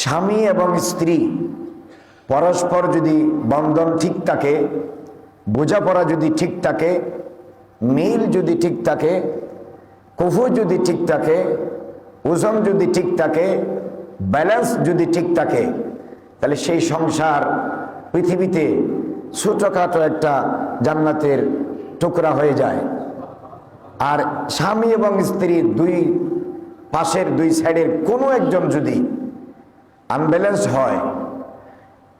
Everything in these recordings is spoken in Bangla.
স্বামী এবং স্ত্রী পরস্পর যদি বন্ধন ঠিক থাকে, বোঝাপড়া যদি ঠিক থাকে, মিল যদি ঠিক থাকে, কুফু যদি ঠিক থাকে, ওজন যদি ঠিক থাকে, ব্যালেন্স যদি ঠিক থাকে, তাহলে সেই সংসার পৃথিবীতে ছোটখাটো একটা জান্নাতের টুকরা হয়ে যায়। আর স্বামী এবং স্ত্রী দুই পাশের দুই সাইডের কোনো একজন যদি আনব্যালেন্স হয়,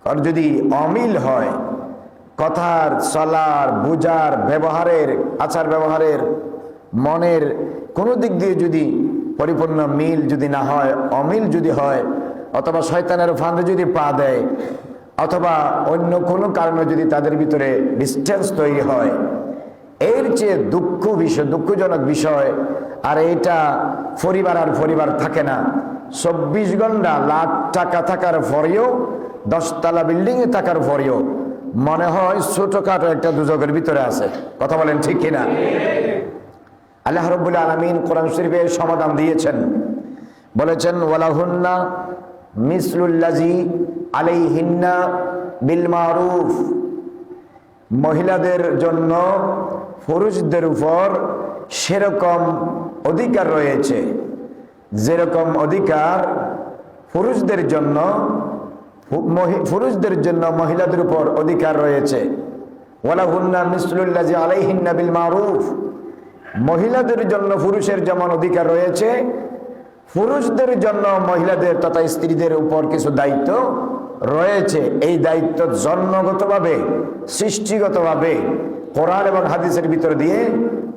আর যদি অমিল হয়, কথার, চলার, বোঝার, ব্যবহারের, আচার ব্যবহারের, মনের কোনো দিক দিয়ে যদি পরিপূর্ণ মিল যদি না হয়, অমিল যদি হয়, অথবা শয়তানের ফাঁদে যদি পা দেয়, অথবা অন্য কোনো কারণে যদি তাদের ভিতরে ডিস্টেন্স তৈরি হয়, এর চেয়ে দুঃখজনক বিষয় আর এটা পরিবার আর পরিবার থাকে না। 24 ঘন্টা লাখ টাকা থাকার পরেও, 10 তলা বিল্ডিং এ থাকার পরেও মনে হয় ছোটখাটো একটা দুজকের ভিতরে আছে। কথা বলেন ঠিক কিনা? আল্লাহ রাব্বুল আলামিন কোরআন শরীফে সমাধান দিয়েছেন, বলেছেন ওয়ালাহুন্না মিসলুল্লাজি আলাইহিন্না বিল মারুফ। মহিলাদের জন্য পুরুষদের উপর সেরকম অধিকার রয়েছে যেরকম অধিকার পুরুষদের জন্য মহিলাদের উপর অধিকার রয়েছে। ওয়ালাহুন্না মিসলুল্লাজি আলাইহিন্না বিল মারুফ। মহিলাদের জন্য পুরুষের যেমন অধিকার রয়েছে, পুরুষদের জন্য মহিলাদের তথা স্ত্রীদের উপর কিছু দায়িত্ব রয়েছে। এই দায়িত্ব জন্মগতভাবে, সৃষ্টিগতভাবে কোরআন এবং হাদিসের ভিতর দিয়ে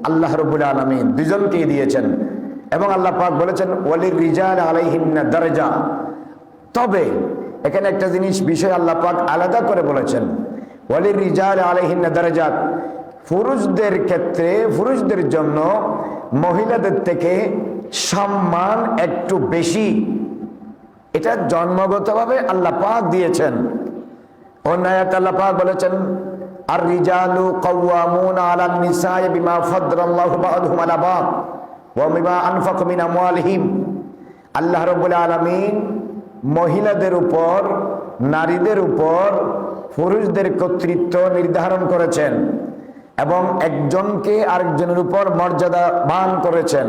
আল্লাহ রাব্বুল আলামিন দুজনকেই দিয়েছেন। এবং আল্লাহ পাক বলেছেন ওয়ালির রিজাল আলাইহিন্না দারজা। তবে এখানে একটা বিষয় আল্লাহ পাক আলাদা করে বলেছেন, ওয়ালির রিজাল আলাইহিন্না দারজাত। পুরুষদের ক্ষেত্রে, পুরুষদের জন্য মহিলাদের থেকে সম্মান একটু বেশি, এটা জন্মগতভাবে আল্লাহ পাক দিয়েছেন। অন্য আয়াতে আল্লাহ পাক বলেছেন আর রিজালু কাওয়ামুনা আলান নিসাই বিমা ফাদদালাল্লাহু বা'দহুম আলা বা'দ ওয়া বিমা আনফাকু মিন আমওয়ালিহিম। আল্লাহ রাব্বুল আলামিন মহিলাদের উপর, নারীদের উপর পুরুষদের কর্তৃত্ব নির্ধারণ করেছেন এবং একজনকে আরেকজনের উপর মর্যাদা বান করেছেন।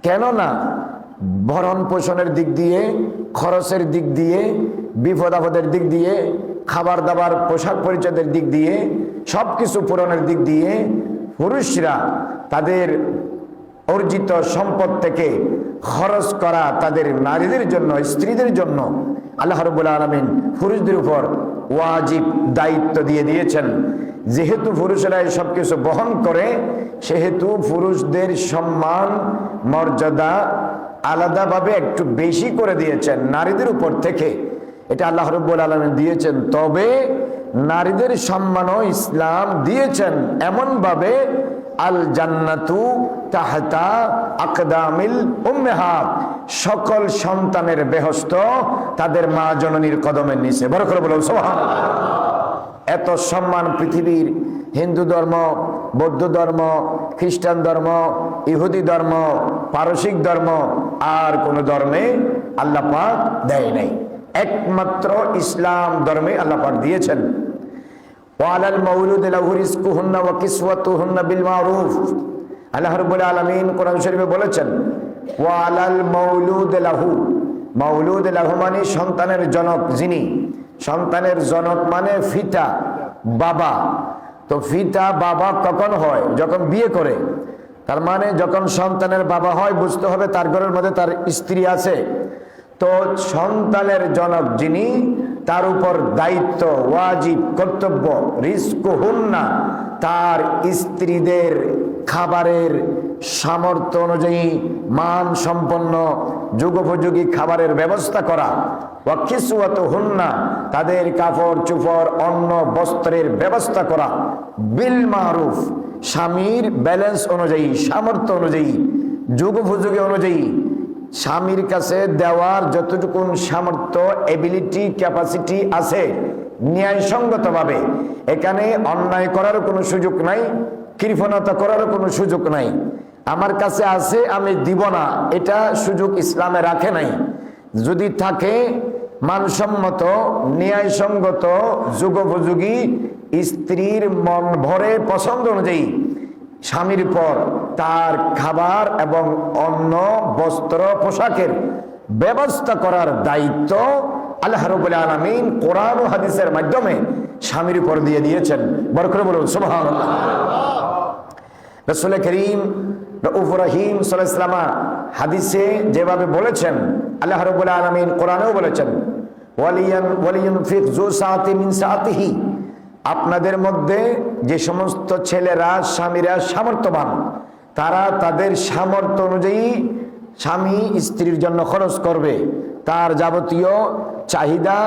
কেননা ভরণ পোষণের দিক দিয়ে, খরচের দিক দিয়ে, বিপদ আপদের দিক দিয়ে, খাবার দাবার, পোশাক পরিচ্ছদের দিক দিয়ে, সবকিছু পূরণের দিক দিয়ে পুরুষরা তাদের অর্জিত সম্পদ থেকে খরচ করা তাদের নারীদের জন্য, স্ত্রীদের জন্য আল্লাহ রাব্বুল আলামিন পুরুষদের উপর ওয়াজিব দায়িত্ব দিয়ে দিয়েছেন। যেহেতু পুরুষরা এই সব কিছু বহন করে, সেহেতু পুরুষদের সম্মান, মর্যাদা আলাদাভাবে একটু বেশি করে দিয়েছেন নারীদের উপর থেকে। এটা আল্লাহ রাব্বুল আলামিন দিয়েছেন। তবে নারীদের সম্মানও ইসলাম দিয়েছেন এমন ভাবে, আল জান্নাতু তাহতা আকদামিল উম্মাহাত। সকল সন্তানের বেহেশত তাদের মা জননীর কদমের নিচে। বড় করে বলুন সুবহানাল্লাহ। এত সম্মান পৃথিবীর হিন্দু ধর্ম, বৌদ্ধ ধর্ম, খ্রিস্টান ধর্ম, ইহুদি ধর্ম, পারসিক ধর্ম আর কোন ধর্মে আল্লাহ পাক দেয় নাই। একমাত্র ইসলাম ধর্মে আল্লাহ পাক দিয়েছেন। ওয়ালাল মাউলুদি লাহু রিজকুহুন্না ওয়া কিসওয়াতুহুন্না বিল মারুফ। আল্লাহ রাব্বুল আলামিন কোরআন শরীফে বলেছেন ওয়ালাল মাউলুদি লাহু। মাউলুদ লাহু মানে সন্তানের জনক যিনি। সন্তানের জনক মানে পিতা, বাবা। তো পিতা বাবা কখন হয়? যখন বিয়ে করে। তার মানে যখন সন্তানের বাবা হয়, বুঝতে হবে তার ঘরের মধ্যে তার স্ত্রী আছে। তো সন্তানের জনক যিনি, তার উপর দায়িত্ব, ওয়াজিব, কর্তব্য রিজকুহুন্না, তার স্ত্রীদের খাবারের সামর্থ্য অনুযায়ী মান সম্পন্ন যুগোপযোগী খাবারের ব্যবস্থা করা। ওয়া কিসওয়াতুহুন্না, তাদের কাপড় চোপড়, অন্ন বস্ত্রের ব্যবস্থা করা। বিল মারুফ, স্বামীর ব্যালেন্স অনুযায়ী, সামর্থ্য অনুযায়ী, যুগোপযোগী অনুযায়ী স্বামীর কাছে দেওয়ার যতটুকু সামর্থ্য, এবিলিটি, ক্যাপাসিটি আছে ন্যায়সঙ্গতভাবে। এখানে অন্যায় করার কোনো সুযোগ নাই, কৃপণতা করার কোনো সুযোগ নাই। আমার কাছে আছে আমি দিব না, এটা সুযোগ ইসলামে রাখে নাই। যদি থাকে মানসম্মত ন্যায়সঙ্গত যুগোপযোগী স্ত্রীর মন ভরে পছন্দ অনুযায়ী স্বামীর পর তার খাবার এবং অন্ন বস্ত্র পোশাকের ব্যবস্থা করার দায়িত্ব আল্লাহ রাব্বুল আলামিন কোরআন ও হাদিসের মাধ্যমে স্বামীর উপর দিয়ে দিয়েছেন। বড় করে বলুন সুবহানাল্লাহ। রাসূল করিম রাউফুর রহিম সাল্লাল্লাহু আলাইহি ওয়াসাল্লাম হাদিসে যেভাবে বলেছেন, আল্লাহ রাব্বুল আলামিন কোরআনেও বলেছেন, ওয়ালিয়ানফিক যু সাআতিন মিন সাআতিহি, আপনাদের মধ্যে যে সমস্ত ছেলেরা স্বামীরা সামর্থ্যবান তারা তাদের সামর্থ্য অনুযায়ী স্বামী স্ত্রীর জন্য খরচ করবে, তার যাবতীয় চাহিদা,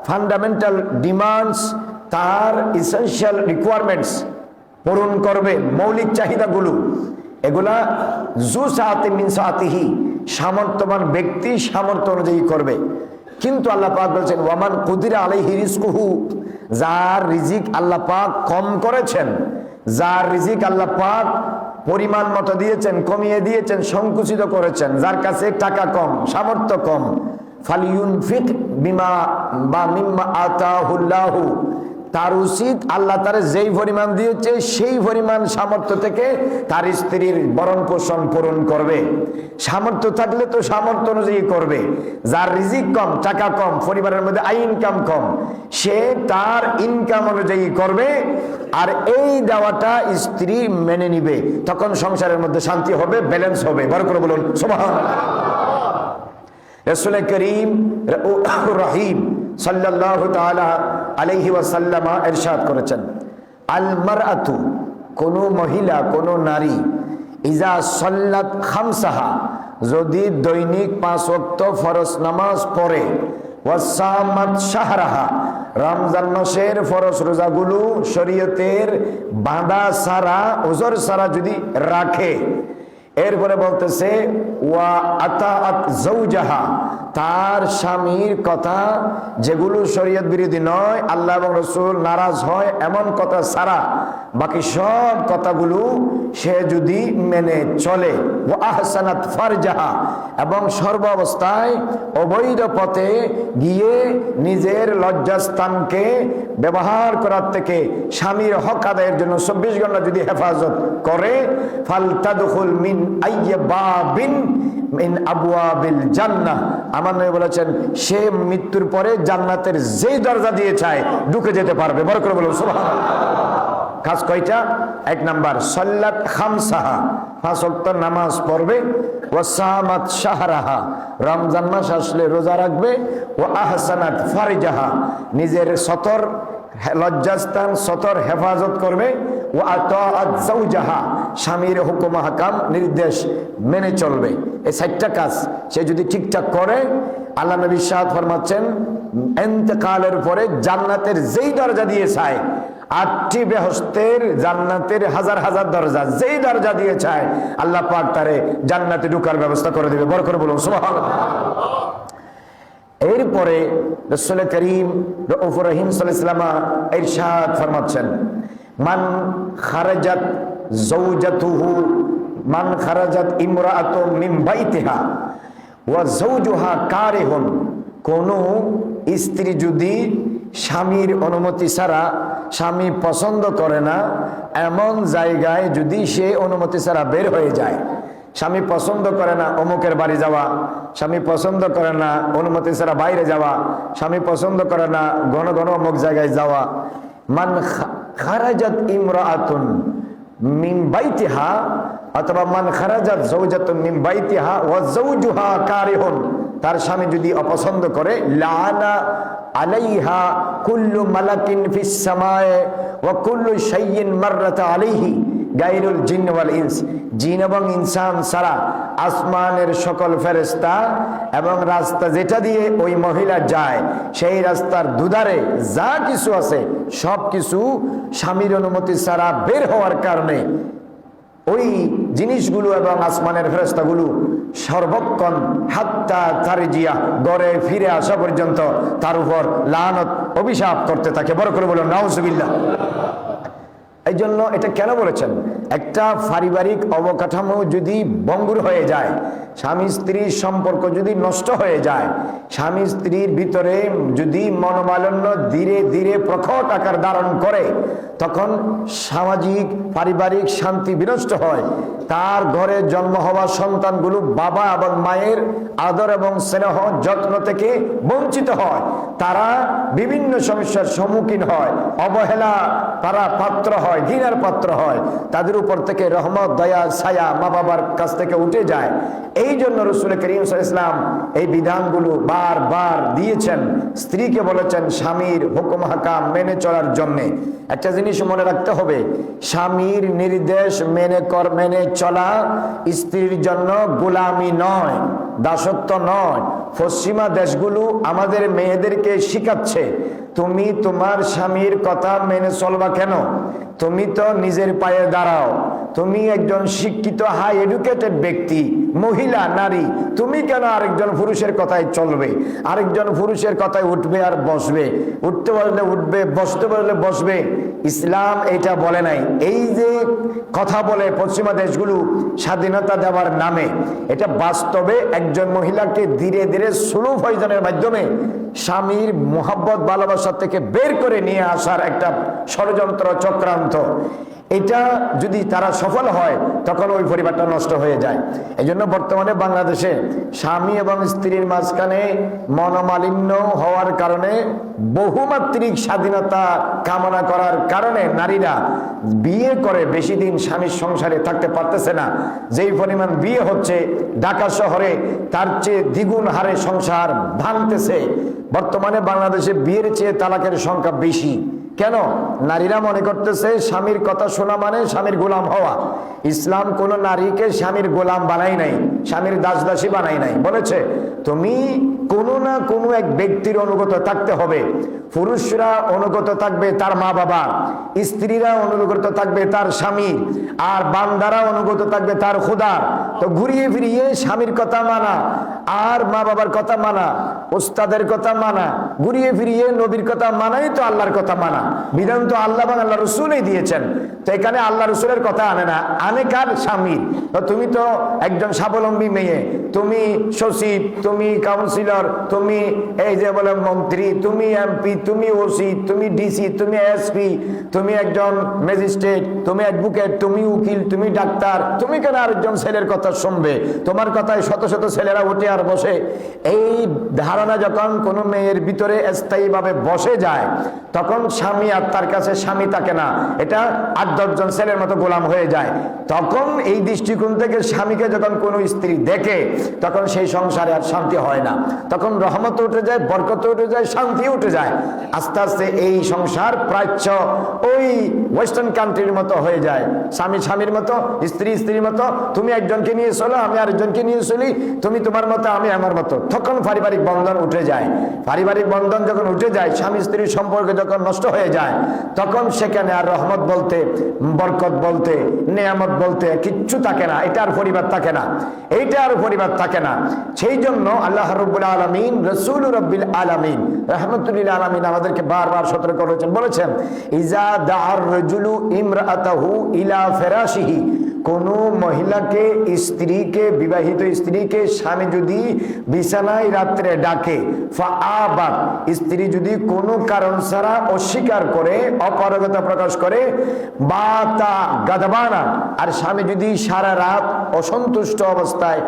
ফান্ডামেন্টাল ডিমান্ডস, তার ইসেনশিয়াল রিকোয়ারমেন্টস পূরণ করবে। মৌলিক চাহিদাগুলো এগুলা যু সাআতিন মিন সাআতিহি, সামর্থ্যবান ব্যক্তি সামর্থ্য অনুযায়ী করবে। কিন্তু আল্লাহ পাক বলছেন ওয়ামান কুদিরা আলাইহি রিজকুহু, যার রিজিক আল্লাহ পাক কম করেছেন, যার রিজিক আল্লাহ পাক পরিমাণ মতো দিয়েছেন, কমিয়ে দিয়েছেন, সংকুচিত করেছেন, যার কাছে টাকা কম, সামর্থ্য কম, ফালিয়ুনফিক বিমা বা মিম্মা আতাহুল্লাহু, তার উচিত আল্লাহ তার যেই পরিমাণ দিয়েছে সেই পরিমাণ সামর্থ্য থেকে তার স্ত্রীর ভরণ পোষণ পূরণ করবে। সামর্থ্য থাকলে তো সামর্থ্য অনুযায়ী করবে। যার রিজিক কম, টাকা কম, পরিবারের মধ্যে আয় ইনকাম কম, সে তার ইনকাম অনুযায়ী করবে, আর এই দেওয়াটা স্ত্রী মেনে নিবে। তখন সংসারের মধ্যে শান্তি হবে, ব্যালেন্স হবে। বড় করে বলুন সুবহানাল্লাহ। রাসূল করিম রাউফুর রহিম সাল্লাল্লাহু তাআলা আলাইহি ওয়াসাল্লাম ইরশাদ করেছেন, আল মারআতু, কোন মহিলা, কোন নারী, ইজা সাল্লাত খামসাহা, যদি দৈনিক 5 ওয়াক্ত ফরজ নামাজ পড়ে, ওয়াসামাত শাহরাহা, রমজান মাসের ফরজ রোজাগুলো শরীয়তের বাঁধা সারা, ওজর সারা যদি রাখে, এরপরে বলতেছে ওয়া আতাআত যাওজাহা, তার স্বামীর কথা যেগুলো শরীয়ত বিরোধী নয়, আল্লাহ এবং রাসূল নারাজ হয় এমন কথা ছাড়া বাকি সব কথাগুলো সে যদি মেনে চলে, ওয়া আহসানাত ফারজাহা, এবং সর্বাবস্থায় অবৈধ পথে গিয়ে নিজের লজ্জাস্থানকে ব্যবহার করার থেকে স্বামীর হক আদায়ের জন্য 24 ঘন্টা যদি হেফাজত করে, ফালতাদখুল মিন আইয়্যাবাবিন মিন আবওয়াবিল জান্নাহ, আমার নবী বলেছেন সে মৃত্যুর পরে জান্নাতের যেই দরজা দিয়ে চায় ঢুকে যেতে পারবে। বড় করে বলুন সুবহানাল্লাহ। কাজ কয়টা? 1 নাম্বার সাল্লাত খামসাহা, 5 ওয়াক্ত নামাজ পড়বে, ওয়াসামাত শাহরাহা, রমজান মাস আসলে রোজা রাখবে, ওয়া আহসানাত ফারজাহা, নিজের সতর লজ্জাস্থান সতর হেফাজত করবে, ওয়া আতাআত যাওজাহা, স্বামীর হুকুম হাকাম নির্দেশ মেনে চলবে। এই 4টা কাজ সে যদি ঠিকঠাক করে, আল্লাহ নবী সাদ ফরমাচ্ছেন ইন্তেকালের পরে জান্নাতের যেই দরজা দিয়ে চায়, 8টি বেহেশতের জান্নাতের হাজার হাজার দরজা, যেই দরজা দিয়ে চায় আল্লাহ পাক তারে জান্নাতে ঢোকার ব্যবস্থা করে দিবে। বড় করে বলুন সুবহানাল্লাহ। এরপরে রাসূল করিম রাউফুর রহিম সাল্লাল্লাহু আলাইহি ওয়াসাল্লাম ইরশাদ ফরমাচ্ছেন, মান খারাজাত যাওজাতুহু, মান খারাজাত ইমরাআতু মিন বাইতিহা ওয়া যাওজুহা কারিহুন, কোন স্ত্রী যদি স্বামীর অনুমতি ছাড়া, স্বামী পছন্দ করে না এমন জায়গায় যদি সে অনুমতি ছাড়া বের হয়ে যায়, স্বামী পছন্দ করে না অমুকের বাড়ি যাওয়া, স্বামী পছন্দ করে না অনুমতি ছাড়া বাইরে যাওয়া, স্বামী পছন্দ করে না ঘন ঘন অমুক জায়গায় যাওয়া, মান খারাজাত ইমরাআতুন মিন বাইতিহা, অথবা মান খারাজাত যাওজাতুন মিন বাইতিহা ওয়া যাওজুহা কারিহুন, তার স্বামী যদি অপছন্দ করে, লাআনা আলাইহা কুল্লু মালাকিন ফিস সামায়ে ওয়া কুল্লু শাইইন মাররাতা আলাইহি গায়রুল জিন ওয়াল ইনস, জিন এবং ইনসান ছাড়া আসমানের সকল ফেরেশতা এবং রাস্তা যেটা দিয়ে ওই মহিলা যায় সেই রাস্তার দুধারে যা কিছু আছে সব কিছু স্বামীর অনুমতি ছাড়া বের হওয়ার কারণে ওই জিনিসগুলো এবং আসমানের ফেরেশতাগুলো সর্বক্ষণ হাত্তা তারজিয়া, গড়ে ফিরে আসা পর্যন্ত তার উপর লানত অভিশাপ করতে থাকে। বড় করে বলুন নাউজুবিল্লাহ। এই জন্য এটা কেন বলেছেন, একটা পারিবারিক অবকাঠামো যদি ভঙ্গুর হয়ে যায়, স্বামী স্ত্রীর সম্পর্ক যদি নষ্ট হয়ে যায়, স্বামী স্ত্রীর ভিতরে যদি মনোমালিন্য ধীরে ধীরে প্রকট আকার ধারণ করে, তখন সামাজিক পারিবারিক শান্তি বিনষ্ট হয়। তার ঘরে জন্ম হওয়া সন্তানগুলো বাবা এবং মায়ের আদর এবং স্নেহ যত্ন থেকে বঞ্চিত হয়, তারা বিভিন্ন সমস্যার সম্মুখীন হয়, অবহেলা তারা পাত্র হয়, ঘৃণার পাত্র হয়, তাদের উপর থেকে রহমত দয়া ছায়া মা বাবার কাছ থেকে উঠে যায়। এই জন্য রাসূল করিম সাল্লাল্লাহু আলাইহি ওয়াসাল্লাম এই বিধানগুলো বারবার দিয়েছেন, স্ত্রীকে বলেছেন স্বামীর হুকুম হাকাম মেনে চলার জন্য। একটা জিনিস মনে রাখতে হবে, স্বামীর নির্দেশ মেনে চলা স্ত্রীর জন্য গোলামি নয়, দাসত্ব নয়। পশ্চিমা দেশগুলো আমাদের মেয়েদেরকে শিখাচ্ছে, তুমি তোমার স্বামীর কথা মেনে চলবা কেন? তুমি তো নিজের পায়ে দাঁড়াও, তুমি একজন শিক্ষিত হাই এডুকেটেড ব্যক্তি, মহিলা নারী, তুমি কেন আরেকজন পুরুষের কথায় চলবে, আরেকজন পুরুষের কথায় উঠবে আর বসবে, উঠতে বললে উঠবে, বসতে বললে বসবে? ইসলাম এটা বলে নাই। এই যে কথা বলে পশ্চিমা দেশগুলো স্বাধীনতা দেওয়ার নামে, এটা বাস্তবে একজন মহিলাকে ধীরে ধীরে স্লো পয়জনের মাধ্যমে স্বামীর মোহাব্বত ভালোবাসা থেকে বের করে নিয়ে আসার একটা ষড়যন্ত্র চক্রান্ত। এটা যদি তারা সফল হয় তখন ওই পরিবারটা নষ্ট হয়ে যায়। এই জন্য বর্তমানে বাংলাদেশে স্বামী এবং স্ত্রীর মাঝখানে মনোমালিন্য হওয়ার কারণে, বহুমাত্রিক স্বাধীনতা কামনা করার কারণে নারীরা বিয়ে করে বেশি দিন স্বামীর সংসারে থাকতে পারতেছে না। যেই পরিমাণ বিয়ে হচ্ছে ঢাকা শহরে, তার চেয়ে দ্বিগুণ হারে সংসার ভাঙতেছে। বর্তমানে বাংলাদেশে বিয়ের চেয়ে তালাকের সংখ্যা বেশি। কেন? নারীরা মনে করতেছে স্বামীর কথা শোনা মানে স্বামীর গোলাম হওয়া। ইসলাম কোন নারীকে স্বামীর গোলাম বানাই নাই, স্বামীর দাসদাসী বানাই নাই। বলেছে তুমি কোনো না কোনো এক ব্যক্তির অনুগত থাকতে হবে। পুরুষরা অনুগত থাকবে তার মা বাবা, স্ত্রীরা অনুগত থাকবে তার স্বামী, আর বান্দারা অনুগত থাকবে তার খোদা। তো ঘুরিয়ে ফিরিয়ে স্বামীর কথা মানা আর মা বাবার কথা মানা, ওস্তাদের কথা মানা, ঘুরিয়ে ফিরিয়ে নবীর কথা মানাই তো আল্লাহর কথা মানা। বিধান তো আল্লাহ এবং আল্লাহ রসুলই দিয়েছেন। তো এখানে আল্লাহ রসুলের কথা আনে না, আনে কার? স্বামীর। তো তুমি তো একজন স্বাবলম্বী মেয়ে, তুমি সচিব, তুমি কাউন্সিলর, তুমি এই যে বলে মন্ত্রী, তুমি এমপি, তুমি ওসি, তুমি ডিসি, তুমি এসপি, তুমি একজন ম্যাজিস্ট্রেট, তুমি অ্যাডভোকেট, তুমি উকিল, তুমি ডাক্তার, তুমি কেন আরেকজন ছেলের কথা শুনবে? তোমার কথায় শত শত ছেলেরা উঠে আর বসে। এই ধারণা যখন কোনো মেয়ের ভিতরে স্থায়ীভাবে বসে যায়, তখন স্বামী আর তার কাছে স্বামী থাকে না, এটা 8-10 জন ছেলের মতো গোলাম হয়ে যায়। তখন এই দৃষ্টিকোণ থেকে স্বামীকে যখন কোনো স্ত্রী দেখে, তখন সেই সংসারে আর শান্তি হয় না, তখন রহমত উঠে যায়, বরকত উঠে যায়, শান্তি উঠে যায়। আস্তে আস্তে এই সংসার প্রাচ্য ওই ওয়েস্টার্ন কান্ট্রির মতো হয়ে যায়। স্বামী স্বামীর মতো, স্ত্রী স্ত্রীর মতো, তুমি একজনকে নিয়ে চলো, আমি আরেকজনকে নিয়ে চলি, তুমি তোমার মতো, আমি আমার মতো। তখন পারিবারিক বন্ধন উঠে যায়। পারিবারিক বন্ধন যখন উঠে যায়, স্বামী স্ত্রীর সম্পর্ক যখন নষ্ট হয়ে যায়, তখন সেখানে আর রহমত বলতে, বরকত বলতে, নেয়ামত বলতে কিচ্ছু থাকে না। এটা আর পরিবার থাকে না, এইটা আর পরিবার থাকে না। সেই জন্য আল্লাহ রাব্বুল আলামিন, রাসূল রাব্বিল আলামিন রাহমাতুল লিল আলামিন আমাদেরকে বারবার সতর্ক করেছেন, বলেছেন ইজা দাআর রাজুলু ইমরাআতাহু ইলা ফিরাশিহি, কোন মহিলাকে, স্ত্রীকে, বিবাহিত স্ত্রীকে স্বামী যদি বিছানায় রাত্রে ডাকে, ফাআবাত, স্ত্রী যদি কোনো কারণ ছাড়া অস্বীকার করে, অপারগতা প্রকাশ করে, বাতা গাদবানা, আর স্বামী যদি সারা রাত অসন্তুষ্ট অবস্থায়,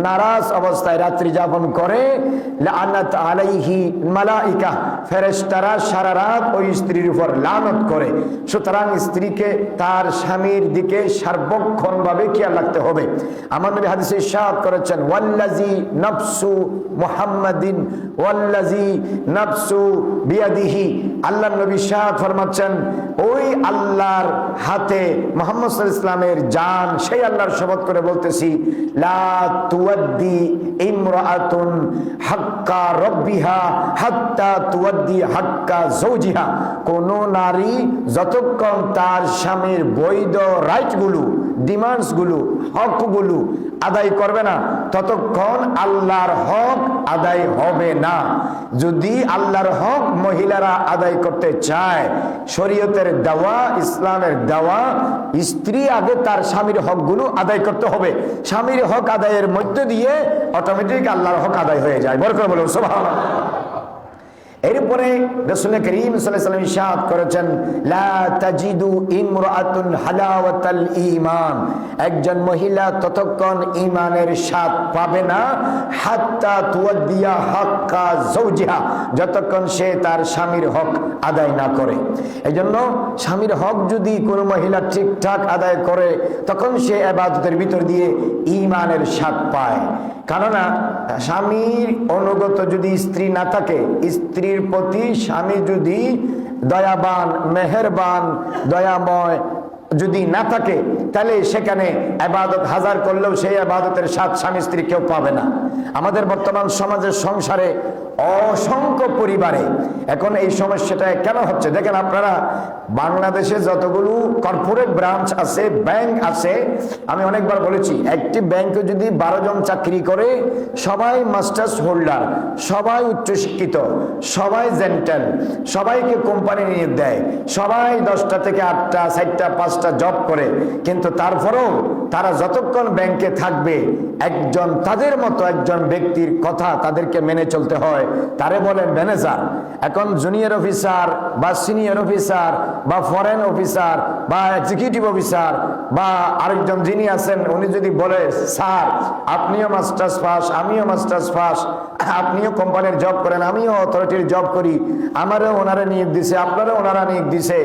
নারাজ অবস্থায় রাত্রি যাপন করে, লাআনাত আলাইহি মালাইকা, ফেরেশতারা সারা রাত ওই স্ত্রীর উপর লানত করে। সুতরাং স্ত্রীকে তার স্বামীর দিকে সার্বক্ষণ ভাবে খেয়াল রাখতে হবে। আমার নবী হাদিসে ইরশাদ করেছেন, ওয়াল্লাযী নাফসু মুহাম্মাদিন ওয়াল্লাযী নাফসু বিয়াদিহি, আল্লাহর নবী ইরশাদ ফরমাচ্ছেন, ওই আল্লাহর হাতে মুহাম্মদ সাল্লাল্লাহু আলাইহি ওয়াসাল্লামের জান, সেই আল্লাহর শপথ করে বলতেছি, লা তুওয়াদ্দি ইমরাআতুন হাক্কা রাব্বিহা হাত্তা তুওয়াদ্দি হাক্কা যাওজিহা, কোন নারী যতক্ষণ তার স্বামীর বৈধ রাইটগুলো ডিমান্ডসগুলো, হকগুলো আদায় করবে না, ততক্ষণ আল্লাহর হক আদায় হবে না। যদি আল্লাহর হক মহিলারা আদায় করতে চায়, শরীয়তের দেওয়া, ইসলামের দেওয়া, স্ত্রী আগে তার স্বামীর হকগুলো আদায় করতে হবে। স্বামীর হক আদায়ের মধ্য দিয়ে অটোমেটিক আল্লাহর হক আদায় হয়ে যায়। বরকত বলুন সুবহানাল্লাহ। এরপরে রাসূল করিম সাল্লাল্লাহু আলাইহি ওয়াসাল্লাম ইরশাদ করেছেন, লা তাজিদু ইমরাআতুন হালাওয়াতাল ঈমান, একজন মহিলা ততক্ষণ ঈমানের স্বাদ পাবে না হাত্তা তুয়াদ্দিয়া হাক্কা যাওজিহা, যতক্ষণ সে তার স্বামীর হক আদায় না করে। এজন্য স্বামীর হক যদি কোনো মহিলা ঠিকঠাক আদায় করে, তখন সে ইবাদতের ভিতর দিয়ে ঈমানের স্বাদ পায়। কেননা স্বামীর অনুগত যদি স্ত্রী না থাকে, স্ত্রীর প্রতি স্বামী যদি দয়াবান, মেহেরবান, দয়াময় যদি না থাকে, তাহলে সেখানে ইবাদত হাজার করলেও সেই ইবাদতের স্বাদ স্বামী স্ত্রী কেউ পাবে না। আমাদের বর্তমান সমাজের সংসারে অসংখ্য পরিবারে এখন এই সমস্যাটা কেন হচ্ছে দেখেন আপনারা। বাংলাদেশে যতগুলো কর্পোরেট ব্রাঞ্চ আছে, ব্যাংক আছে, আমি অনেকবার বলেছি, একটি ব্যাংকে যদি 12 জন চাকরি করে, সবাই মাস্টার্স হোল্ডার, সবাই উচ্চশিক্ষিত, সবাই জেন্টেল, সবাইকে কোম্পানি নিয়ে দেয়, সবাই 10টা থেকে 8টা, 4টা, 5টা জব করে, কিন্তু তারপরেও তারা যতক্ষণ ব্যাংকে থাকবে, একজন তাদের মতো একজন ব্যক্তির কথা তাদেরকে মেনে চলতে হয়, তারে বলেন ম্যানেজার। এখন জুনিয়র অফিসার বা সিনিয়র অফিসার বা ফরেন অফিসার বা এক্সিকিউটিভ অফিসার বা আরেকজন যিনি আছেন, উনি যদি বলে, স্যার আপনিও মাস্টার্স পাস, আমিও মাস্টার্স পাস, আপনিও কোম্পানির জব করেন, আমিও অথরিটির জব করি, আমারও ওনারা নিয়োগ দিছে, আপনারও ওনারা নিয়োগ দিছে,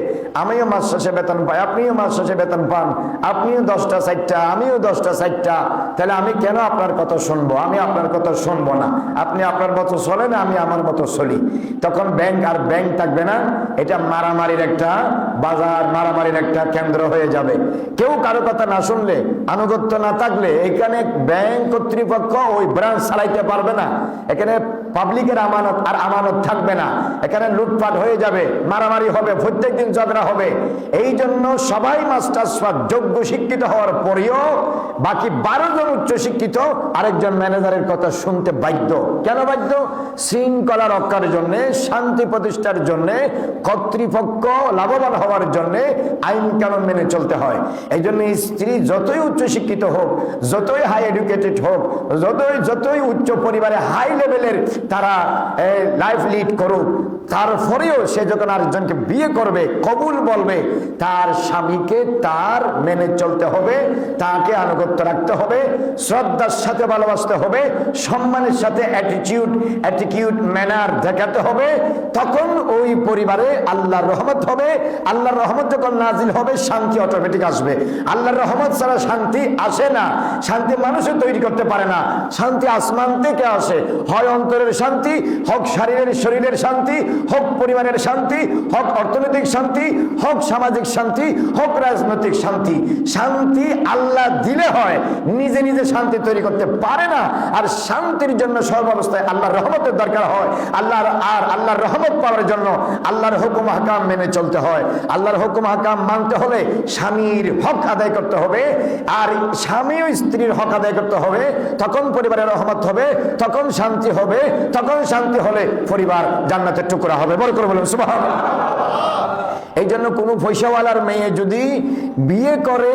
আমিও মাস শেষে বেতন পাই, আপনিও মাস শেষে বেতন পান, আপনিও 10টা 4টা, আমিও 10টা 4টা, তাহলে আমি কেন আপনার কথা শুনবো? আমি আপনার কথা শুনবো না। আপনি আপনার মতো চলেন, আমি আমার মতো চলি। তখন ব্যাংক আর ব্যাংক থাকবে না, এটা মারামারির একটা বাজার, মারামারির একটা কেন্দ্র হয়ে যাবে। কেউ কারো কথা না শুনলে, আনুগত্য না থাকলে, এখানে ব্যাংক কর্তৃপক্ষ ওই ব্রাঞ্চ চালাইতে পারবে না। এখানে পাবলিকের আমানত আর আমানত থাকবে না, এখানে লুটপাট হয়ে যাবে, মারামারি হবে, প্রত্যেকদিন ঝগড়া হবে। এই জন্য সবাই মাস্টার্স পাস, যোগ্য শিক্ষিত হওয়ার পরেও বাকি 12 জন উচ্চ শিক্ষিত আরেকজন ম্যানেজারের কথা শুনতে বাধ্য। কেন বাধ্য? শৃঙ্খলা রক্ষার জন্য, শান্তি প্রতিষ্ঠার জন্য, কর্তৃপক্ষ লাভবান হওয়ার জন্য আইন কানুন মেনে চলতে হয়। এই জন্য স্ত্রী যতই উচ্চ শিক্ষিত হোক, যতই হাই এডুকেটেড হোক, যতই উচ্চ পরিবারে হাই লেভেলের তারা লাইফ লিড করুক, তারপরেও সে যখন আরেকজনকে বিয়ে করবে, কবুল বলবে, তার স্বামীকে তার মেনে চলতে হবে, তাকে আনুগত্য রাখতে হবে, শ্রদ্ধার সাথে ভালোবাসতে হবে, সম্মানের সাথে অ্যাটিটিউড ম্যানার দেখাতে হবে। তখন ওই পরিবারে আল্লাহর রহমত হবে। আল্লাহর রহমত যখন নাজিল হবে, শান্তি অটোমেটিক আসবে। আল্লাহর রহমত ছাড়া শান্তি আসে না। শান্তি মানুষে তৈরি করতে পারে না, শান্তি আসমান থেকে আসে। হয় অন্তরের শান্তি, হোক শরীরের শান্তি, হোক পরিবারের শান্তি, হোক অর্থনৈতিক শান্তি, হোক সামাজিক শান্তি, হোক রাজনৈতিক শান্তি। শান্তি আল্লাহ দিলে হয়, নিজে নিজে শান্তি তৈরি করতে পারে না। আর শান্তির জন্য সর্বাবস্থায় আল্লাহর রহমতের দরকার হয়। আল্লাহর রহমত পাওয়ার জন্য আল্লাহর হুকুম হাকাম মেনে চলতে হয়। আল্লাহর হুকুম হাকাম মানতে হলে স্বামীর হক আদায় করতে হবে, আর স্বামীও স্ত্রীর হক আদায় করতে হবে। তখন পরিবারের রহমত হবে, তখন শান্তি হবে, তখন শান্তি হলে পরিবার জান্নাতের টুকরা হবে। বড় করে বলুন সুবহানাল্লাহ। এই জন্য কোনো পয়সাওয়ালার মেয়ে যদি বিয়ে করে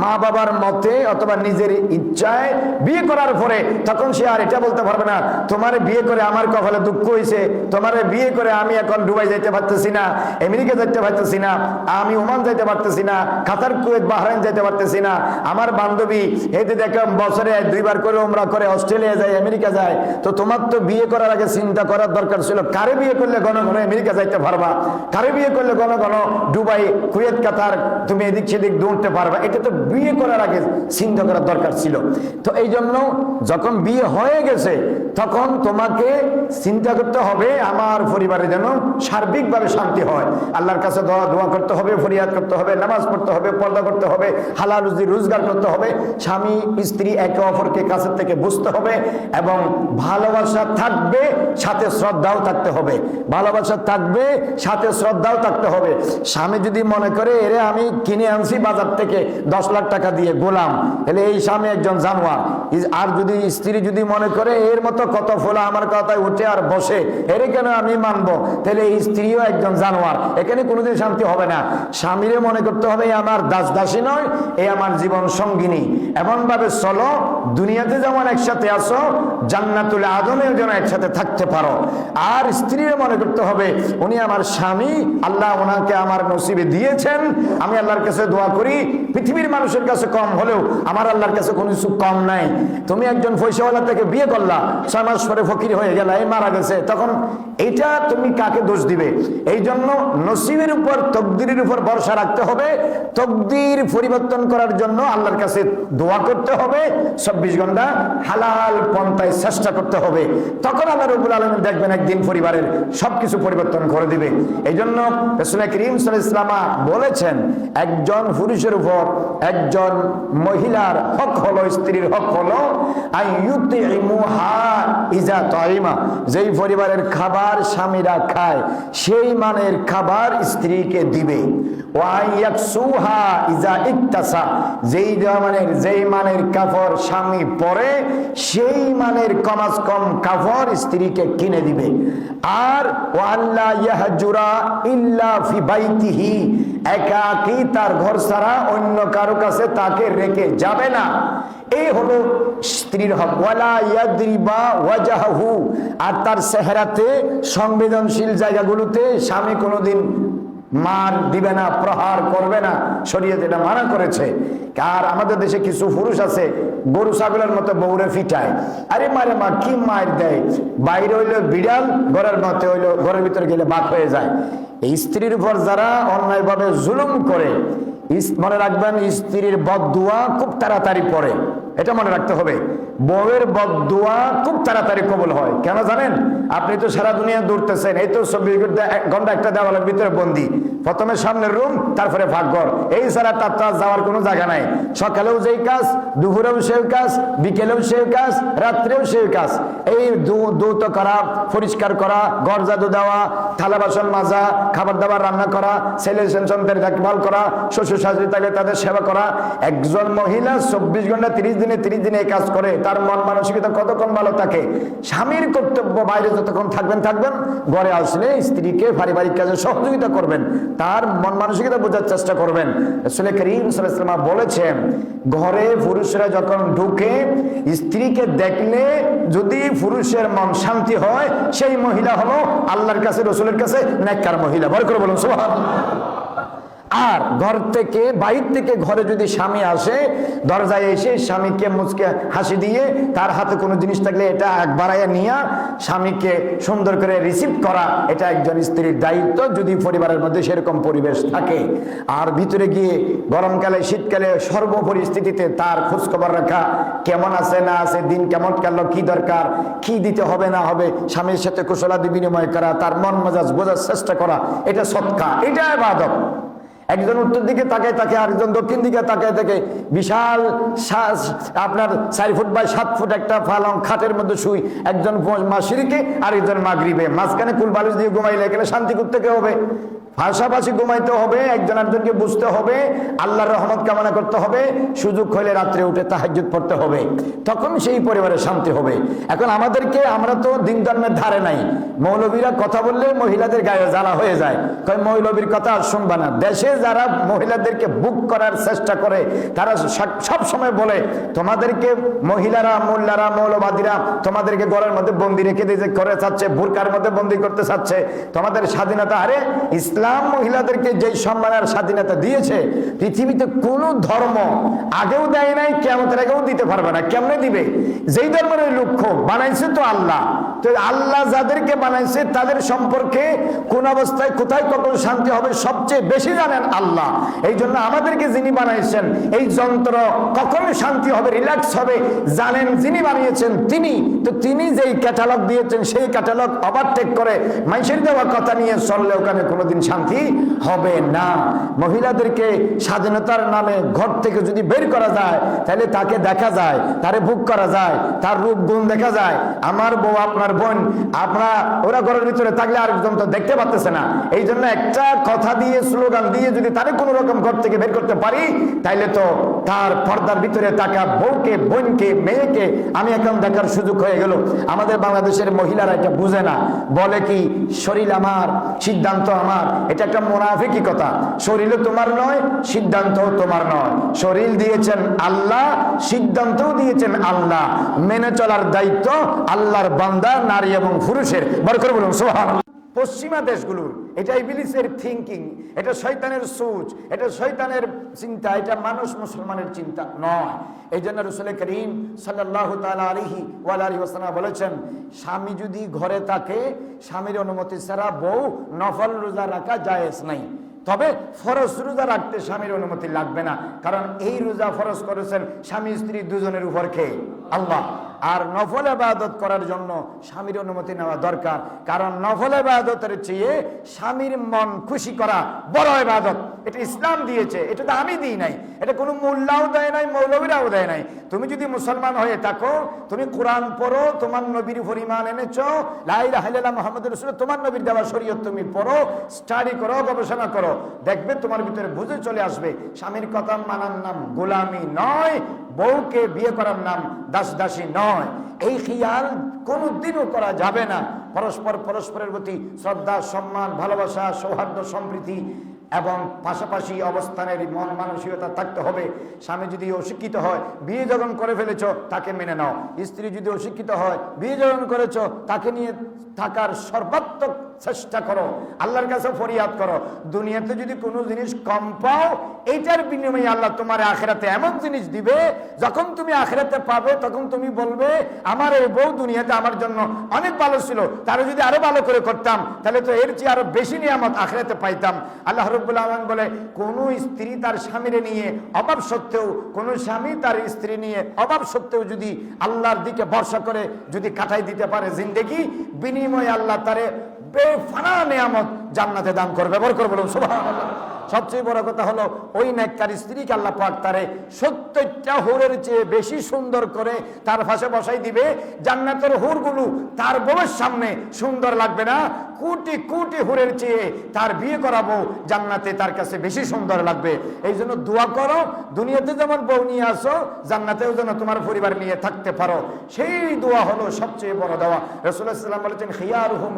মা বাবার মতে অথবা নিজের ইচ্ছায় বিয়ে করার পরে, তখন সে আর এটা বলতে পারবে না, তোমারে বিয়ে করে আমার কপালে দুঃখ হয়েছে, তোমারে বিয়ে করে আমি এখন দুবাই যাইতে পারতেছি না, আমেরিকা যাইতে পারতেছি না, আমি ওমান যাইতে পারতেছি না, কাতার, কুয়েত, বাহরাইন যাইতে পারতেছি না, আমার বান্ধবী এতে দেখলাম বছরে 2বার করে উমরা করে অস্ট্রেলিয়া যায়, আমেরিকা যায়। তো তোমার তো বিয়ে করার আগে চিন্তা করার দরকার ছিল, কারে বিয়ে করলে ঘন ঘন আমেরিকা যাইতে পারবা, কারে বিয়ে করলে ঘন ঘন দুবাই, কুয়েত, কাতার তুমি এদিক সেদিক দৌড়তে পারবা। এটা তো বিয়ে করার আগে চিন্তা করার দরকার ছিল। তো এই জন্য যখন বিয়ে হয়ে গেছে, তখন তোমাকে চিন্তা করতে হবে আমার পরিবারে যেন সার্বিকভাবে শান্তি হয়। আল্লাহর কাছে দোয়া করতে হবে, ফরিয়াদ করতে হবে, নামাজ পড়তে হবে, পর্দা করতে হবে, হালাল রুজি রোজগার করতে হবে, স্বামী স্ত্রী একে অপরকে কাছের থেকে বুঝতে হবে, এবং ভালোবাসা থাকবে, সাথে শ্রদ্ধাও থাকতে হবে। ভালোবাসা থাকবে, সাথে শ্রদ্ধাও থাকতে হবে। স্বামী যদি মনে করে এরে আমি কিনে আনছি বাজার থেকে 10 লাখ টাকা দিয়ে গোলাম, তাহলে এই স্বামী একজন জানোয়ার। আর যদি স্ত্রী যদি মনে করে এর মতো কত ফোলা আমার কথায় উঠে আর বসে, এরে কেন আমি মানবো, তাহলে এই স্ত্রীও একজন জানোয়ার। এখানে কোনোদিন শান্তি হবে না। স্বামীরে মনে করতে হবে এই আমার দাস দাসী নয়, এই আমার জীবন সঙ্গিনী। এমন ভাবে চলো দুনিয়াতে যেমন একসাথে আসো, জান্নাতুল আদমেও যেন একসাথে থাকতে পারো। আর স্ত্রীর মনে করতে হবে উনি আমার স্বামী, আল্লাহ ওনাকে আমার নসিবে দিয়েছেন, আমি আল্লাহর কাছে দোয়া করি পৃথিবীর মানুষের কাছে কম হলেও আমার আল্লাহর কাছে কোনো কিছু কম নাই। তুমি একজন পয়সাওয়ালা থেকে বিয়ে করলা, 6 মাস পরে ফকির হয়ে গেলা, এই মারা গেছে, তখন এটা তুমি কাকে দোষ দিবে? এই জন্য নসিবের উপর, তকদিরের উপর ভরসা রাখতে হবে। তকদির পরিবর্তন করার জন্য আল্লাহর কাছে দোয়া করতে হবে, 24 ঘন্টা হালাল পন্থায় চেষ্টা করতে হবে। তখন আল্লাহ রাব্বুল আলামিন দেখবেন একদিন পরিবারের সবকিছু পরিবর্তন করে দিবে। এই জন্য রাসূল করিম সাল্লাল্লাহু আলাইহি ওয়াসাল্লাম বলেছেন, একজন পুরুষের উপর একজন মহিলার হক হলো, স্ত্রীর হক হলো আইয়ুতিমুহা ইজা তাইমা, যেই পরিবারের খাবার স্বামীরা খায় সেই মানের খাবার স্ত্রীকে দিবে। ওয়াইয়াকসুহা ইজা ইকতাসা, যেই মানের কাপড় স্বামী পরে সেই মানের কমাস কম কাপড় স্ত্রীকে কিনে দিবে। আর ওয়াল্লা ইয়াহজুরা ইল্লা ফি বাইতিহি, একাকী তার ঘর ছাড়া অন্য কারো কাছে তাকে রেখে যাবে না। এই হলো স্ত্রীর হক। ওয়ালা ইয়াদরিবা ওয়াজহাহু, আর তার চেহারাতে সংবেদনশীল জায়গাগুলোতে স্বামী কোনোদিন মার দিবে না, প্রহার করবে না, শরীয়ত এটা মানা করেছে। আর আমাদের দেশে কিছু পুরুষ আছে গরু ছাগলের মতো বউরে ফিটায়, আরে মারে মা কি মার দেয়, বাইরে হইলো বিড়াল, ঘরের মধ্যে হইলো, ঘরের ভিতরে গেলে বাঘ হয়ে যায়। এই স্ত্রীর উপর যারা অন্যায়ভাবে জুলুম করে, মনে রাখবেন স্ত্রীর বদদুয়া খুব তাড়াতাড়ি পড়ে, এটা মনে রাখতে হবে। বউয়ের বদদুয়া খুব তাড়াতাড়ি কবুল হয়। কেন জানেন? আপনি তো সারা দুনিয়া দৌড়তেছেন, এই তো 24 ঘন্টা একটা দেওয়ালের ভিতরে বন্দি। প্রথমে সামনের রুম, তারপরে ভাগঘর, এই ছাড়া তার যাওয়ার কোনো জায়গা নাই। সকালেও যেই কাজ, দুপুরেও সেই কাজ, বিকেলেও সেই কাজ, রাত্রেও সেই কাজ। এই দৌত করা, পরিষ্কার করা, ঘর জাদু দেওয়া, থালা বাসন মাজা, খাবার দাবার রান্না করা, ছেলে সন্তানের দেখভাল করা, শ্বশুর শাশুড়ি থাকলে তাদের সেবা করা। একজন মহিলা 24 ঘন্টা 30 দিনে এই কাজ করে, তার মন মানসিকতা কতক্ষণ ভালো থাকে। স্বামীর কর্তব্য বাইরে যতক্ষণ থাকবেন, ঘরে আসলে স্ত্রীকে পারিবারিক কাজে সহযোগিতা করবেন, তার মন মানসিকতা বোঝার চেষ্টা করবেন। রাসূল করিম সাল্লাল্লাহু আলাইহি ওয়াসাল্লাম বলেছেন, ঘরে পুরুষরা যখন ঢুকে স্ত্রীকে দেখলে যদি পুরুষের মন শান্তি হয়, সেই মহিলা হলো আল্লাহর কাছে, রাসূলের কাছে নেককার মহিলা। বড় করে বলুন সুবহানাল্লাহ। আর ঘর থেকে, বাইরে থেকে ঘরে যদি স্বামী আসে, দরজায় এসে স্বামীকে মুচকে হাসি দিয়ে তার হাতে কোনো জিনিস থাকলে এটা এক বাড়াইয়া নিয়ে স্বামীকে সুন্দর করে রিসিভ করা, এটা একজন স্ত্রীর দায়িত্ব, যদি পরিবারের মধ্যে সেরকম পরিবেশ থাকে। আর ভিতরে গিয়ে গরমকালে, শীতকালে, সর্বপরিস্থিতিতে তার খোঁজখবর রাখা, কেমন আছে না আছে, দিন কেমন গেল, কি দরকার, কি দিতে হবে না হবে, স্বামীর সাথে কুশলাদি বিনিময় করা, তার মন মেজাজ বোঝার চেষ্টা করা, এটা সদকা, এটা ইবাদত। একজন উত্তর দিকে তাকায় থাকে, আরেকজন দক্ষিণ দিকে তাকায় থাকে, বিশাল আপনার 4 ফুট বাই 7 ফুট একটা পালং খাটের মধ্যে শুই, একজন মাশরিকে আরেকজন মাগরিবে, মাঝখানে কুল বালিশ দিয়ে ঘুমাইলে এখানে শান্তি করতে কে হবে? পাশাপাশি ঘুমাইতে হবে, একজন একজনকে বুঝতে হবে, আল্লাহর রহমত কামনা করতে হবে, সুযোগ হলে রাত্রে উঠে তাহাজ্জুদ পড়তে হবে, তখন সেই পরিবারে শান্তি হবে। এখন আমাদেরকে, আমরা তো দিন ধর্মের ধারে নাই, মৌলবীরা কথা বললে মহিলাদের গায়ে জ্বালা হয়ে যায়, কয় মৌলবীর কথা আর শুনবা না। দেশে যারা মহিলাদেরকে বুক করার চেষ্টা করে, তারা সব সময় বলে তোমাদেরকে মহিলারা, মোল্লারা, মৌলবাদীরা তোমাদেরকে ঘরের মধ্যে বন্দি রেখে দিয়ে করে চাচ্ছে, বুরকার মধ্যে বন্দি করতে চাচ্ছে, তোমাদের স্বাধীনতা। আরে ইসলাম মহিলাদেরকে যেই সম্মান আর স্বাধীনতা দিয়েছে, পৃথিবীতে কোন ধর্ম আগেও দেয় নাই, কিয়ামতের আগেও দিতে পারবে না। কেমনে দিবে? যেই ধর্মের লক্ষ্য বানাইছে তো আল্লাহ, তো আল্লাহ যাদেরকে বানাইছে তাদের সম্পর্কে কোন অবস্থায় কোথায় কখন শান্তি হবে সবচেয়ে বেশি জানেন আল্লাহ। এই জন্য আমাদেরকে যিনি বানাইছেন, এই যন্ত্র কখন শান্তি হবে, রিল্যাক্স হবে, জানেন যিনি বানিয়েছেন তিনি। তো তিনি যেই ক্যাটালগ দিয়েছেন, সেই ক্যাটালগ ওভারটেক করে মানুষের দেওয়া কথা নিয়ে চললে ওখানে কোনোদিন শান্তি হবে না। মহিলাদেরকে স্বাধীনতার নামে ঘর থেকে যদি বের করা যায়, তাহলে তাকে দেখা যায়, তারে বুক করা যায়, তার রূপ গুণ দেখা যায়। আমার বউ আপনার আমার বোন, আপনারা ওরা ঘরের ভিতরে থাকলে আরেকজন তো দেখতে পাচ্তেছে না, এই জন্য একটা কথা দিয়ে স্লোগান দিয়ে যদি তারে কোনো রকম ঘর থেকে বের করতে পারি, তাইলে তো তার পর্দার ভিতরে থাকা বউকে, বোনকে, মেয়েকে আমি এখন দেখার সুযোগ হয়ে গেল। আমাদের বাংলাদেশের মহিলারা এটা বুঝে না, বলে কি শরীর আমার, সিদ্ধান্ত আমার। এটা একটা মুনাফিকি কথা। শরীরও তোমার নয়, সিদ্ধান্তও তোমার নয়। শরীর দিয়েছেন আল্লাহ, সিদ্ধান্তও দিয়েছেন আল্লাহ। মেনে চলার দায়িত্ব আল্লাহর বান্দা, নারী এবং পুরুষের। বড় করে বলুন সুবহানাল্লাহ। পশ্চিমা দেশগুলোর এটা ইবলিসের থিঙ্কিং, এটা শয়তানের সোচ, এটা শয়তানের চিন্তা, এটা মানুষ মুসলমানের চিন্তা নয়। এই জন্য রাসূল করিম সাল্লাল্লাহু তাআলা আলাইহি ওয়া আলিহি ওয়াসাল্লাম বলেছেন, স্বামী যদি ঘরে থাকে, স্বামীর অনুমতি ছাড়া বউ নফল রোজা রাখা জায়েজ নাই। তবে ফরজ রোজা রাখতে স্বামীর অনুমতি লাগবে না, কারণ এই রোজা ফরজ করেছেন স্বামী স্ত্রী দুজনের উপর কে? আল্লাহ। আর নফল ইবাদত করার জন্য স্বামীর অনুমতি নেওয়া দরকার, কারণ নফল ইবাদতের চেয়ে স্বামীর মন খুশি করা বড় ইবাদত। এটা ইসলাম দিয়েছে, এটা তো আমি দিই নাই, এটা কোনো মোল্লাও দেয় নাই, মৌলবীরাও দেয় নাই। তুমি যদি মুসলমান হয়ে থাকো, তুমি কোরআন পড়ো, তোমার নবীর উপর ঈমান এনেছো, লা ইলাহা ইল্লাল্লাহ মুহাম্মাদুর রাসূলুল্লাহ, তোমার নবীর দেওয়া শরীয়ত তুমি পড়ো, স্টাডি করো, গবেষণা করো, দেখবে তোমার ভিতরে বুঝে চলে আসবে স্বামীর কথা মানার নাম গোলামি নয়, বউকে বিয়ে করার নাম দাসদাসী নয়। এই খেয়াল কোনোদিনও করা যাবে না। পরস্পরের প্রতি শ্রদ্ধা, সম্মান, ভালোবাসা, সৌহার্দ্য, সম্প্রীতি এবং পাশাপাশি অবস্থানের মন মানসিকতা থাকতে হবে। স্বামী যদি অশিক্ষিত হয়, বিয়ে যখন করে ফেলেছ তাকে মেনে নাও। স্ত্রী যদি অশিক্ষিত হয়, বিয়ে যখন করেছ তাকে নিয়ে থাকার সর্বাত্মক চেষ্টা করো, আল্লাহর কাছে ফরিয়াদ করো। দুনিয়াতে যদি কোনো জিনিস কম পাও, এইটার বিনিময়ে আল্লাহ তোমার আখিরাতে এমন জিনিস দিবে, যখন তুমি আখিরাতে পাবে তখন তুমি বলবে আমার এই বউ দুনিয়াতে আমার জন্য অনেক ভালো ছিল, তারা যদি আরো ভালো করে করতাম তাহলে তো এর চেয়ে আরো বেশি নিয়ামত আখিরাতে পাইতাম। আল্লাহ রাব্বুল আলামিন বলে, কোন স্ত্রী তার স্বামীরে নিয়ে অভাব সত্ত্বেও, কোন স্বামী তার স্ত্রী নিয়ে অভাব সত্ত্বেও যদি আল্লাহর দিকে ভরসা করে যদি কাটাই দিতে পারে জিন্দেগি, বিনিময়ে আল্লাহ তারে বেফানা নিয়ামত জান্নাতে দান করবে। বরকত বলুন সুবহানাল্লাহ। সবচেয়ে বড় কথা হলো ওই নেককার স্ত্রীকে আল্লাহ পাক তারে 70টা হুরের চেয়ে বেশি সুন্দর করে তার পাশে বসাই দিবে। জান্নাতের হুরগুলো তার বউয়ের সামনে সুন্দর লাগবে না, কোটি কোটি হুরের চেয়ে তার বিয়ে করাবো জান্নাতে তার কাছে বেশি সুন্দর লাগবে। এই জন্য দোয়া করো, দুনিয়াতে যেমন বউ নিয়ে আসো, জান্নাতেও যেন তোমার পরিবার নিয়ে থাকতে পারো। সেই দোয়া হলো সবচেয়ে বড় দোয়া। রাসূলুল্লাহ সাল্লাল্লাহু আলাইহি ওয়াসাল্লাম বলেছেন,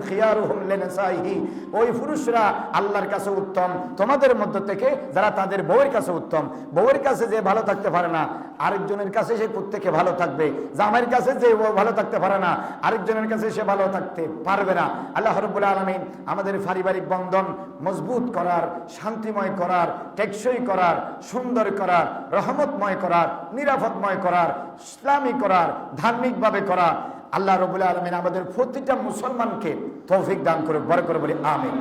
খিয়ারুহুম লিনিসাইহি, ওই পুরুষরা আল্লাহর কাছে উত্তম তোমাদের মধ্য থেকে যারা তাদের বউয়ের কাছে উত্তম। বউয়ের কাছে যে ভালো থাকতে পারে না, আরেকজনের কাছে সে প্রত্যেকে ভালো থাকবে। জামাইয়ের কাছে যে ভালো থাকতে পারে না, আরেকজনের কাছে সে ভালো থাকতে পারবে না। আল্লাহ রাব্বুল আলামিন আমাদের পারিবারিক বন্ধন মজবুত করার, শান্তিময় করার, টেকসই করার, সুন্দর করার, রহমতময় করার, নিরাপদময় করার, ইসলামী করার, ধার্মিকভাবে করার আল্লাহ রাব্বুল আলামিন আমাদের প্রতিটা মুসলমানকে তৌফিক দান করে। বড় করে বলি আমিন।